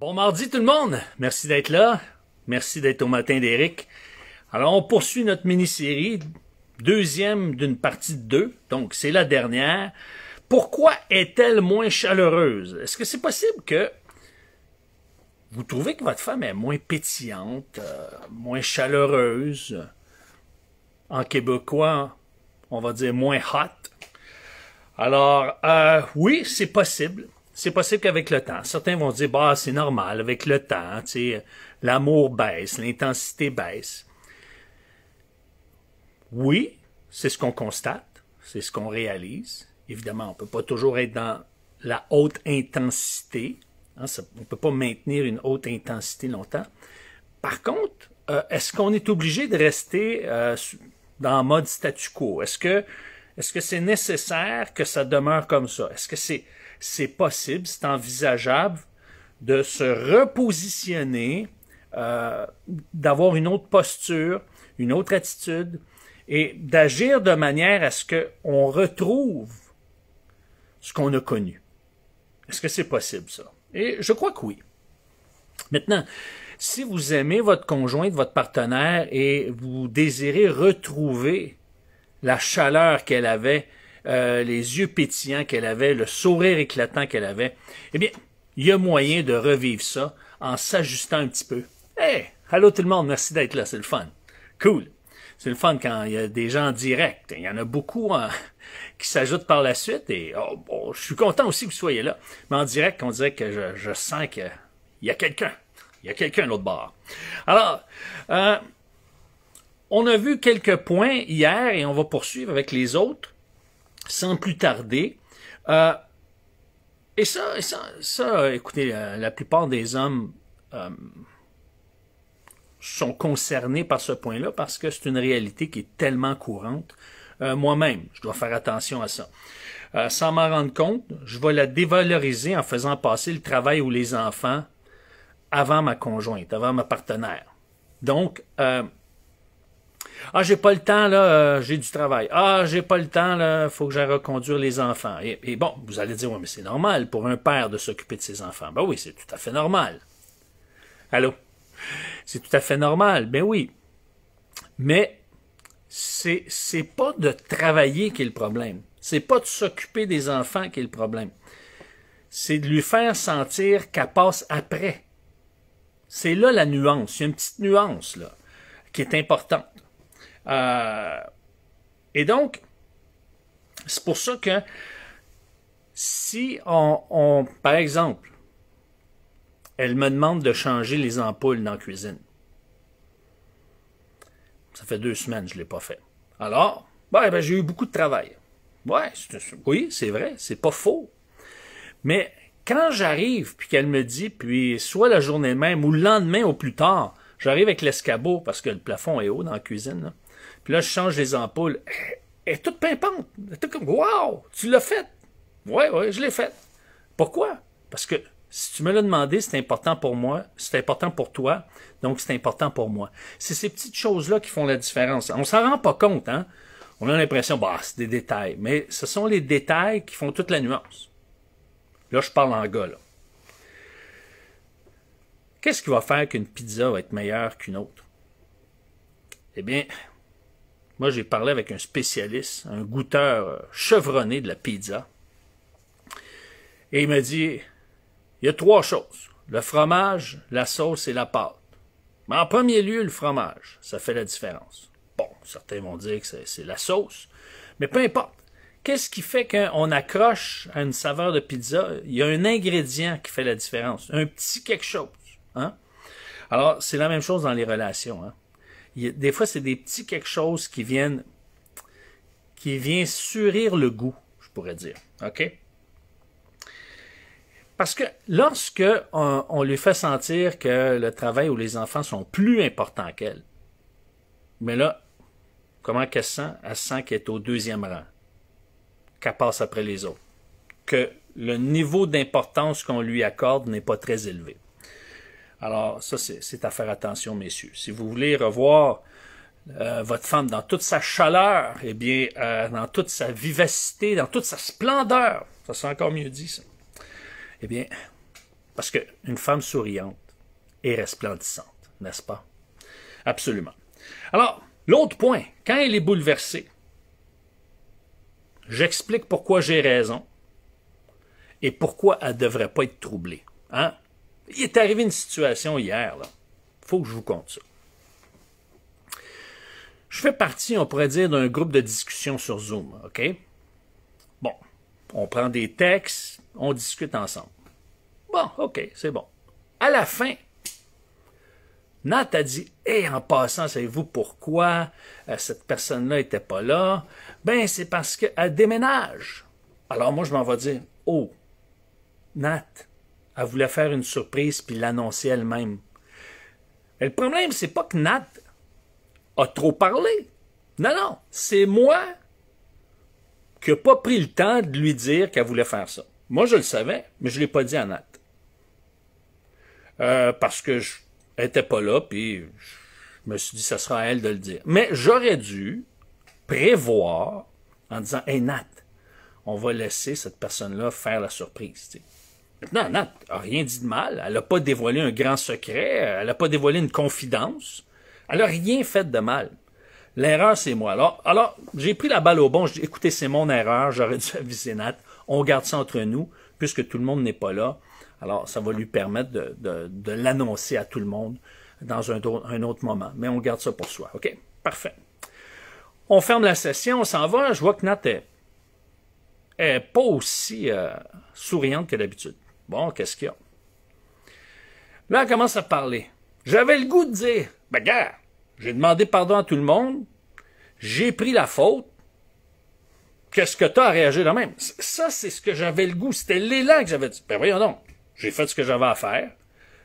Bon mardi tout le monde, merci d'être là, merci d'être au matin d'Éric. Alors on poursuit notre mini-série, deuxième d'une partie de deux, donc c'est la dernière. Pourquoi est-elle moins chaleureuse? Est-ce que c'est possible que vous trouvez que votre femme est moins pétillante, moins chaleureuse? En québécois, on va dire moins hot. Alors, oui, c'est possible. C'est possible qu'avec le temps, certains vont dire, bah, c'est normal, avec le temps, tu sais, l'amour baisse, l'intensité baisse. Oui, c'est ce qu'on constate, c'est ce qu'on réalise. Évidemment, on ne peut pas toujours être dans la haute intensité. Hein, on ne peut pas maintenir une haute intensité longtemps. Par contre, est-ce qu'on est obligé de rester dans mode statu quo? Est-ce que c'est nécessaire que ça demeure comme ça? Est-ce que c'est possible, c'est envisageable de se repositionner, d'avoir une autre posture, une autre attitude et d'agir de manière à ce qu'on retrouve ce qu'on a connu? Est-ce que c'est possible, ça? Et je crois que oui. Maintenant, si vous aimez votre conjointe, votre partenaire et vous désirez retrouver la chaleur qu'elle avait, les yeux pétillants qu'elle avait, le sourire éclatant qu'elle avait, eh bien, il y a moyen de revivre ça en s'ajustant un petit peu. Hey, allô tout le monde, merci d'être là, c'est le fun. Cool. C'est le fun quand il y a des gens en direct. Il y en a beaucoup qui s'ajoutent par la suite et je suis content aussi que vous soyez là. Mais en direct, on dirait que je sens qu'il y a quelqu'un. Il y a quelqu'un à l'autre bord. Alors, on a vu quelques points hier et on va poursuivre avec les autres sans plus tarder. Et ça, écoutez, la plupart des hommes sont concernés par ce point-là parce que c'est une réalité qui est tellement courante. Moi-même, je dois faire attention à ça. Sans m'en rendre compte, je vais la dévaloriser en faisant passer le travail ou les enfants avant ma conjointe, avant ma partenaire. Donc, j'ai pas le temps, là, j'ai du travail. J'ai pas le temps, là, faut que j'aille reconduire les enfants. Et bon, vous allez dire, ouais, mais c'est normal pour un père de s'occuper de ses enfants. Ben oui, c'est tout à fait normal. Allô? C'est tout à fait normal, ben oui. Mais c'est pas de travailler qui est le problème. C'est pas de s'occuper des enfants qui est le problème. C'est de lui faire sentir qu'elle passe après. C'est là la nuance. Il y a une petite nuance, là, qui est importante. Et donc, c'est pour ça que si par exemple, elle me demande de changer les ampoules dans la cuisine. Ça fait 2 semaines que je ne l'ai pas fait. Alors, j'ai eu beaucoup de travail. Oui, c'est vrai, c'est pas faux. Mais quand j'arrive, puis qu'elle me dit, puis soit la journée même ou le lendemain au plus tard, j'arrive avec l'escabeau parce que le plafond est haut dans la cuisine, là. Puis là, je change les ampoules. Elle est toute pimpante. Elle est toute comme, wow, tu l'as fait. Oui, je l'ai fait. Pourquoi? Parce que si tu me l'as demandé, c'est important pour moi, c'est important pour toi, donc c'est important pour moi. C'est ces petites choses-là qui font la différence. On s'en rend pas compte, hein? On a l'impression, c'est des détails. Mais ce sont les détails qui font toute la nuance. Là, je parle en gars, là. Qu'est-ce qui va faire qu'une pizza va être meilleure qu'une autre? Eh bien, moi, j'ai parlé avec un spécialiste, un goûteur chevronné de la pizza. Et il m'a dit, il y a 3 choses. Le fromage, la sauce et la pâte. Mais en premier lieu, le fromage. Ça fait la différence. Bon, certains vont dire que c'est la sauce. Mais peu importe. Qu'est-ce qui fait qu'on accroche à une saveur de pizza? Il y a un ingrédient qui fait la différence. Un petit quelque chose. Hein? Alors, c'est la même chose dans les relations. Hein? Des fois, c'est des petits quelque chose qui vient surir le goût, je pourrais dire. OK? Parce que lorsque on lui fait sentir que le travail ou les enfants sont plus importants qu'elle, mais là, comment qu'elle se sent? Elle se sent qu'elle est au 2e rang, qu'elle passe après les autres, que le niveau d'importance qu'on lui accorde n'est pas très élevé. Alors, ça, c'est à faire attention, messieurs. Si vous voulez revoir votre femme dans toute sa chaleur, eh bien, dans toute sa vivacité, dans toute sa splendeur, ça sera encore mieux dit, ça. Eh bien, Parce qu'une femme souriante est resplendissante, n'est-ce pas? Absolument. Alors, l'autre point, quand elle est bouleversée, j'explique pourquoi j'ai raison et pourquoi elle ne devrait pas être troublée. Hein? Il est arrivé une situation hier, là. Faut que je vous conte ça. Je fais partie, on pourrait dire, d'un groupe de discussion sur Zoom, OK? Bon, on prend des textes, on discute ensemble. Bon, OK, c'est bon. À la fin, Nat a dit, « Hey, en passant, savez-vous pourquoi cette personne-là n'était pas là? Ben, c'est parce qu'elle déménage. » Alors moi, je m'en vais dire, « Oh, Nat, elle voulait faire une surprise puis l'annoncer elle-même. » Mais le problème, c'est pas que Nat a trop parlé. Non, non, c'est moi qui n'ai pas pris le temps de lui dire qu'elle voulait faire ça. Moi, je le savais, mais je ne l'ai pas dit à Nat. Parce que elle n'était pas là, puis je me suis dit, ça sera à elle de le dire. Mais j'aurais dû prévoir en disant, « Hey Nat, on va laisser cette personne-là faire la surprise. » T'sais. Maintenant, Nat n'a rien dit de mal. Elle n'a pas dévoilé un grand secret. Elle n'a pas dévoilé une confidence. Elle n'a rien fait de mal. L'erreur, c'est moi. Alors j'ai pris la balle au bon. Je dis, écoutez, c'est mon erreur. J'aurais dû aviser Nat. On garde ça entre nous, puisque tout le monde n'est pas là. Alors, ça va lui permettre de l'annoncer à tout le monde dans un autre moment. Mais on garde ça pour soi. OK? Parfait. On ferme la session, on s'en va. Je vois que Nat est pas aussi souriante que d'habitude. Bon, qu'est-ce qu'il y a? Là, elle commence à parler. J'avais le goût de dire, « Ben, gars, j'ai demandé pardon à tout le monde. J'ai pris la faute. Qu'est-ce que t'as à réagir de même? » Ça, c'est ce que j'avais le goût. C'était l'élan que j'avais dit. Ben, voyons donc. J'ai fait ce que j'avais à faire.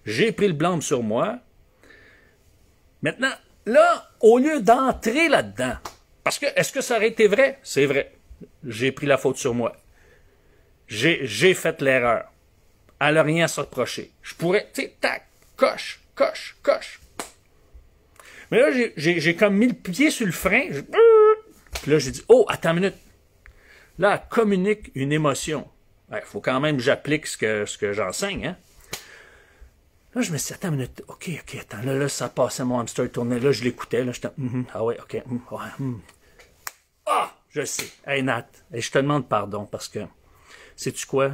J'ai pris le blâme sur moi. Maintenant, là, au lieu d'entrer là-dedans, parce que, est-ce que ça aurait été vrai? C'est vrai. J'ai pris la faute sur moi. J'ai fait l'erreur. Elle n'a rien à se reprocher. Je pourrais, tu sais, tac, coche. Mais là, j'ai comme mis le pied sur le frein. Puis là, j'ai dit, oh, attends une minute. Là, elle communique une émotion. Il faut quand même que j'applique ce que j'enseigne, hein. Là, je me suis dit, attends une minute. OK, attends. Là, ça passait, mon hamster tournait. Là, je l'écoutais. Là, j'étais, ah ouais, OK, ouais, Ah, je sais. Hey, Nat, je te demande pardon parce que, sais-tu quoi?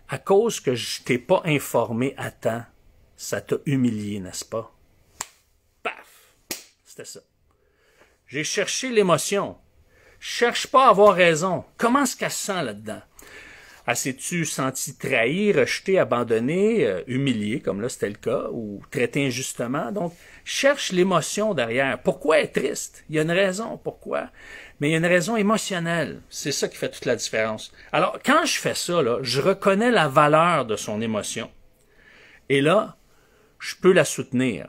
À cause que je t'ai pas informé à temps, ça t'a humilié, n'est-ce pas? Paf! C'était ça. J'ai cherché l'émotion. Cherche pas à avoir raison. Comment est-ce qu'elle se sent là-dedans? Elle s'est-tu sentie trahie, rejetée, abandonnée, humiliée, comme là c'était le cas, ou traitée injustement? Donc, cherche l'émotion derrière. Pourquoi elle est triste? Il y a une raison. Pourquoi? Mais il y a une raison émotionnelle. C'est ça qui fait toute la différence. Alors, quand je fais ça, là, je reconnais la valeur de son émotion. Et là, je peux la soutenir.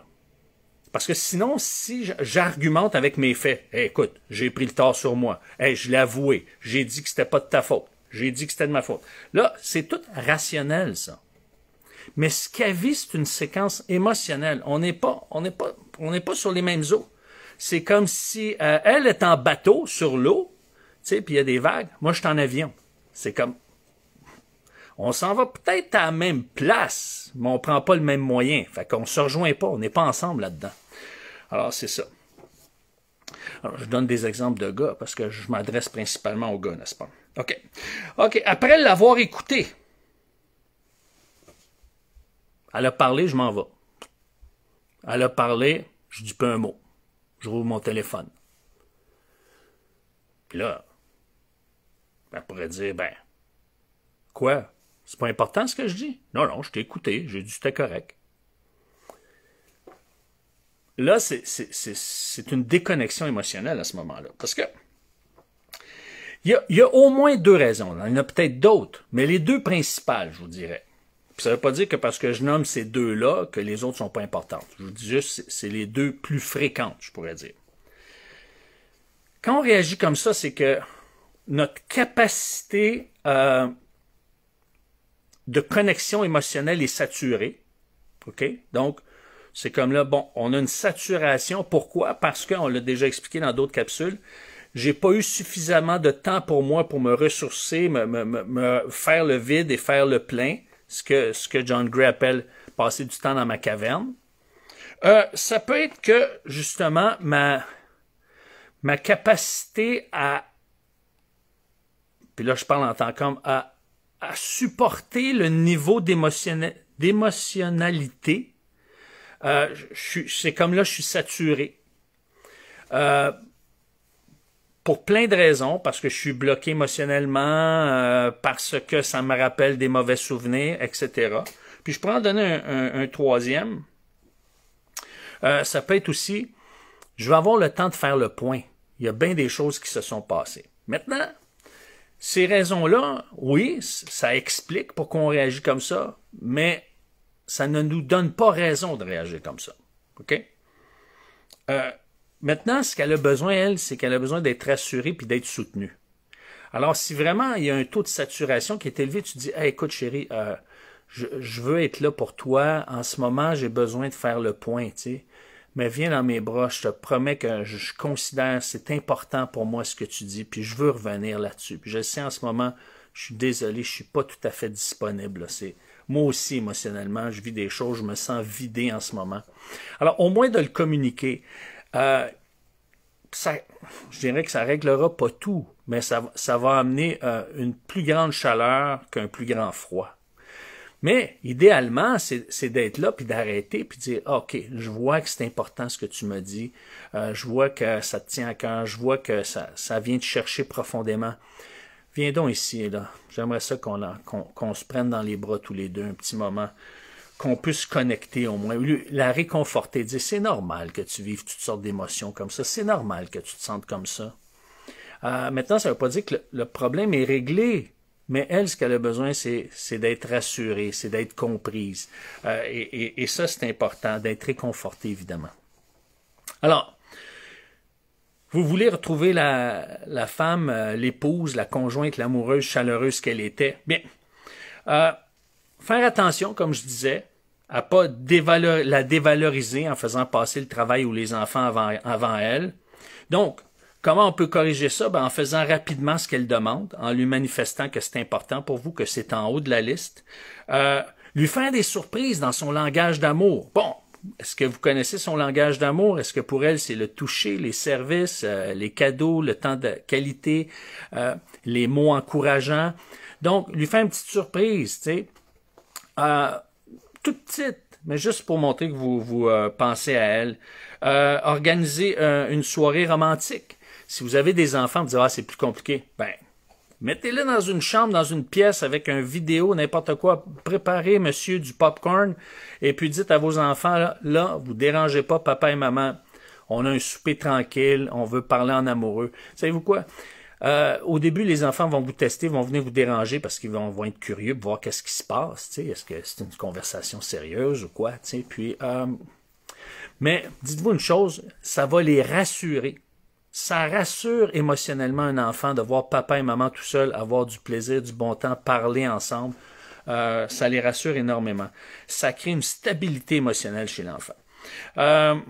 Parce que sinon, si j'argumente avec mes faits, hey, écoute, j'ai pris le tort sur moi. Hey, je l'ai avoué. J'ai dit que c'était pas de ta faute. J'ai dit que c'était de ma faute. Là, c'est tout rationnel, ça. Mais ce qu'elle vit, c'est une séquence émotionnelle. On n'est pas sur les mêmes eaux. C'est comme si elle est en bateau sur l'eau, tu sais, puis il y a des vagues. Moi, je suis en avion. C'est comme, on s'en va peut-être à la même place, mais on prend pas le même moyen. Fait qu'on se rejoint pas. On n'est pas ensemble là-dedans. Alors, c'est ça. Alors, je donne des exemples de gars parce que je m'adresse principalement aux gars, n'est-ce pas? OK. Après l'avoir écouté, elle a parlé, je m'en vais. Elle a parlé, je dis pas un mot. Je rouvre mon téléphone. Puis là, elle pourrait dire, ben, quoi? C'est pas important ce que je dis? Non, je t'ai écouté, j'ai dit que c'était correct. Là, c'est une déconnexion émotionnelle à ce moment-là. Parce que il y a au moins deux raisons. Il y en a peut-être d'autres, mais les deux principales, je vous dirais. Puis ça ne veut pas dire que parce que je nomme ces deux-là, que les autres ne sont pas importantes. Je vous dis juste, c'est les deux plus fréquentes, je pourrais dire. Quand on réagit comme ça, c'est que notre capacité de connexion émotionnelle est saturée. OK? Donc, c'est comme là, bon, on a une saturation. Pourquoi? Parce qu'on l'a déjà expliqué dans d'autres capsules. J'ai pas eu suffisamment de temps pour moi pour me ressourcer, me faire le vide et faire le plein. ce que John Gray appelle passer du temps dans ma caverne. Ça peut être que, justement, ma capacité à, puis là je parle en tant qu'homme, à supporter le niveau d'émotionnalité, c'est comme là je suis saturé. Pour plein de raisons, parce que je suis bloqué émotionnellement, parce que ça me rappelle des mauvais souvenirs, etc. Puis je pourrais en donner un troisième. Ça peut être aussi, je vais avoir le temps de faire le point. Il y a bien des choses qui se sont passées. Maintenant, ces raisons-là, oui, ça explique pourquoi on réagit comme ça, mais ça ne nous donne pas raison de réagir comme ça. OK? Maintenant, ce qu'elle a besoin, elle, c'est qu'elle a besoin d'être rassurée puis d'être soutenue. Alors, si vraiment il y a un taux de saturation qui est élevé, tu te dis, hey, écoute, chérie, je veux être là pour toi. En ce moment, j'ai besoin de faire le point, tu sais. Mais viens dans mes bras, je te promets que je considère c'est important pour moi ce que tu dis, puis je veux revenir là-dessus. Puis je sais en ce moment, je suis désolé, je suis pas tout à fait disponible. C'est moi aussi émotionnellement, je vis des choses, je me sens vidé en ce moment. Alors au moins de le communiquer. Je dirais que ça réglera pas tout, mais ça va amener une plus grande chaleur qu'un plus grand froid. Mais idéalement, c'est d'être là, puis d'arrêter, puis de dire, OK, je vois que c'est important ce que tu m'as dit, je vois que ça te tient à cœur, je vois que ça vient te chercher profondément. Viens donc ici, là. J'aimerais ça qu'on se prenne dans les bras tous les deux un petit moment, qu'on puisse connecter au moins, la réconforter, dire, c'est normal que tu vives toutes sortes d'émotions comme ça, c'est normal que tu te sentes comme ça. Maintenant, ça ne veut pas dire que le problème est réglé. Mais elle, ce qu'elle a besoin, c'est d'être rassurée, c'est d'être comprise. Et ça, c'est important, d'être réconfortée, évidemment. Alors, vous voulez retrouver la femme, l'épouse, la conjointe, l'amoureuse, chaleureuse qu'elle était. Bien, faire attention, comme je disais, à pas la dévaloriser en faisant passer le travail ou les enfants avant elle. Donc, comment on peut corriger ça? En faisant rapidement ce qu'elle demande, en lui manifestant que c'est important pour vous, que c'est en haut de la liste. Lui faire des surprises dans son langage d'amour. Bon, est-ce que vous connaissez son langage d'amour? Est-ce que pour elle, c'est le toucher, les services, les cadeaux, le temps de qualité, les mots encourageants? Donc, lui faire une petite surprise, tu sais, toute petite, mais juste pour montrer que vous pensez à elle. Organiser une soirée romantique. Si vous avez des enfants, vous dites, c'est plus compliqué. Ben, mettez-les dans une chambre, dans une pièce avec un vidéo, n'importe quoi. Préparez, monsieur, du popcorn. Et puis dites à vos enfants, là, vous dérangez pas papa et maman. On a un souper tranquille. On veut parler en amoureux. Savez-vous quoi? Au début, les enfants vont vous tester, vont venir vous déranger parce qu'ils vont être curieux de voir qu'est-ce qui se passe. Tu sais, est-ce que c'est une conversation sérieuse ou quoi? Tu sais, puis, mais dites-vous une chose, ça va les rassurer. Ça rassure émotionnellement un enfant de voir papa et maman tout seuls avoir du plaisir, du bon temps, parler ensemble. Ça les rassure énormément. Ça crée une stabilité émotionnelle chez l'enfant. Quand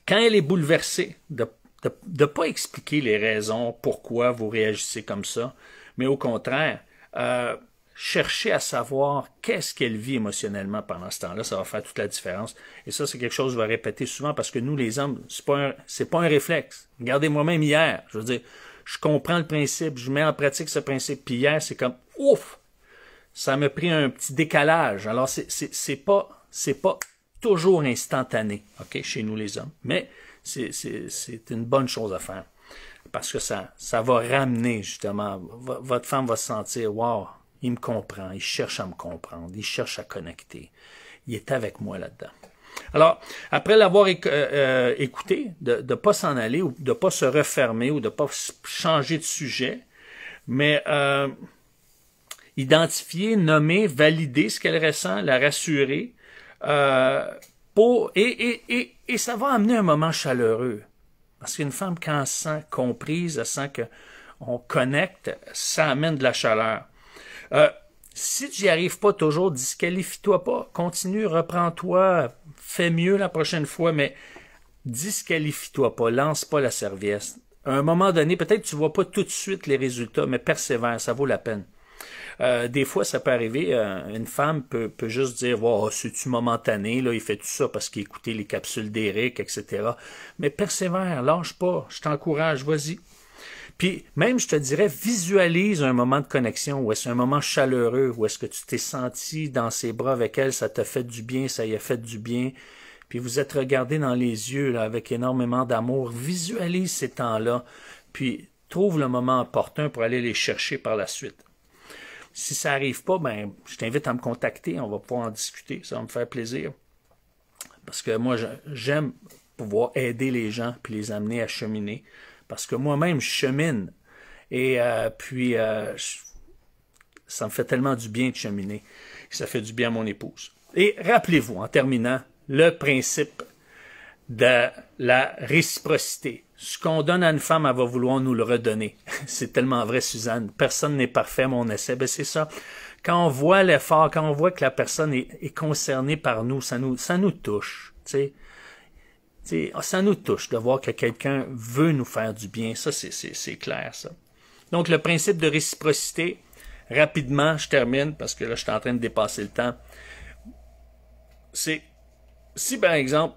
elle est bouleversée, de ne pas expliquer les raisons pourquoi vous réagissez comme ça, mais au contraire, chercher à savoir qu'est-ce qu'elle vit émotionnellement pendant ce temps-là, ça va faire toute la différence. Et ça, c'est quelque chose que je vais répéter souvent parce que nous, les hommes, c'est pas un réflexe. Regardez moi-même hier, je veux dire, je comprends le principe, je mets en pratique ce principe, puis hier, c'est comme, ouf, ça m'a pris un petit décalage. Alors, c'est pas toujours instantané, ok, chez nous les hommes, mais c'est une bonne chose à faire parce que ça va ramener justement, votre femme va se sentir, wow, il me comprend, il cherche à me comprendre, il cherche à connecter. Il est avec moi là-dedans. Alors, après l'avoir écouté, de ne pas s'en aller ou de ne pas se refermer ou de ne pas changer de sujet, mais identifier, nommer, valider ce qu'elle ressent, la rassurer, et ça va amener un moment chaleureux. Parce qu'une femme, quand elle se sent comprise, elle sent qu'on connecte, ça amène de la chaleur. Si tu n'y arrives pas toujours, disqualifie-toi pas. Continue, reprends-toi, fais mieux la prochaine fois, mais disqualifie-toi pas, lance pas la serviette. À un moment donné, peut-être que tu ne vois pas tout de suite les résultats, mais persévère, ça vaut la peine. Des fois, ça peut arriver, une femme peut juste dire, wow, c'est-tu momentané, là, il fait tout ça parce qu'il écoutait les capsules d'Éric, etc. Mais persévère, lâche pas, je t'encourage, vas-y. Puis même, je te dirais, visualise un moment de connexion, où est-ce un moment chaleureux, où est-ce que tu t'es senti dans ses bras avec elle, ça t'a fait du bien, ça y a fait du bien, puis vous êtes regardé dans les yeux là, avec énormément d'amour. Visualise ces temps-là, puis trouve le moment opportun pour aller les chercher par la suite. Si ça n'arrive pas, ben, je t'invite à me contacter, on va pouvoir en discuter, ça va me faire plaisir. Parce que moi, j'aime pouvoir aider les gens puis les amener à cheminer. Parce que moi-même, je chemine. Et puis, ça me fait tellement du bien de cheminer. Ça fait du bien à mon épouse. Et rappelez-vous, en terminant, le principe de la réciprocité. Ce qu'on donne à une femme, elle va vouloir nous le redonner. C'est tellement vrai, Suzanne. Personne n'est parfait, mais on essaie. Ben, c'est ça. Quand on voit l'effort, quand on voit que la personne est concernée par nous, ça nous touche. Tu sais, ça nous touche de voir que quelqu'un veut nous faire du bien. Ça, c'est clair, ça. Donc, le principe de réciprocité, rapidement, je termine, parce que là, je suis en train de dépasser le temps. C'est, si par exemple,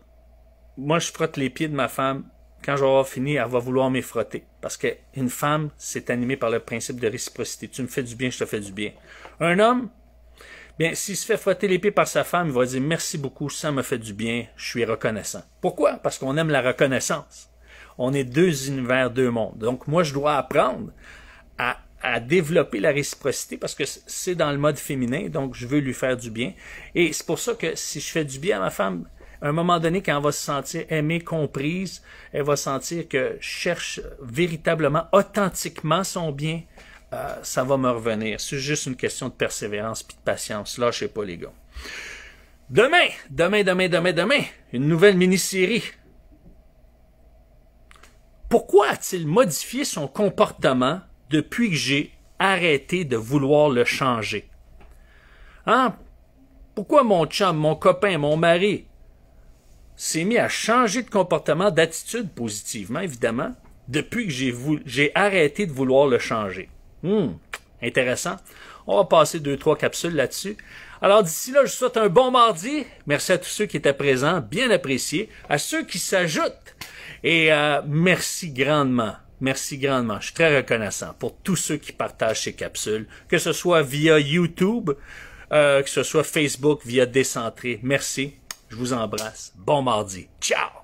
moi, je frotte les pieds de ma femme, quand je vais avoir fini, elle va vouloir m'y frotter. Parce qu'une femme, c'est animé par le principe de réciprocité. Tu me fais du bien, je te fais du bien. Un homme, bien, s'il se fait frotter les pieds par sa femme, il va dire « Merci beaucoup, ça me fait du bien, je suis reconnaissant. » Pourquoi? Parce qu'on aime la reconnaissance. On est deux univers, deux mondes. Donc, moi, je dois apprendre à développer la réciprocité parce que c'est dans le mode féminin, donc je veux lui faire du bien. Et c'est pour ça que si je fais du bien à ma femme, à un moment donné, quand elle va se sentir aimée, comprise, elle va sentir que je cherche véritablement, authentiquement son bien, ça va me revenir. C'est juste une question de persévérance et de patience. Lâchez pas, les gars. Demain, une nouvelle mini-série. Pourquoi a-t-il modifié son comportement depuis que j'ai arrêté de vouloir le changer? Hein? Pourquoi mon chum, mon copain, mon mari s'est mis à changer de comportement, d'attitude positivement, évidemment, depuis que j'ai arrêté de vouloir le changer? Intéressant. On va passer 2-3 capsules là-dessus. Alors d'ici là, je vous souhaite un bon mardi. Merci à tous ceux qui étaient présents, bien apprécié. À ceux qui s'ajoutent. Et merci grandement. Merci grandement. Je suis très reconnaissant pour tous ceux qui partagent ces capsules, que ce soit via YouTube, que ce soit Facebook, via Décentré. Merci. Je vous embrasse. Bon mardi. Ciao!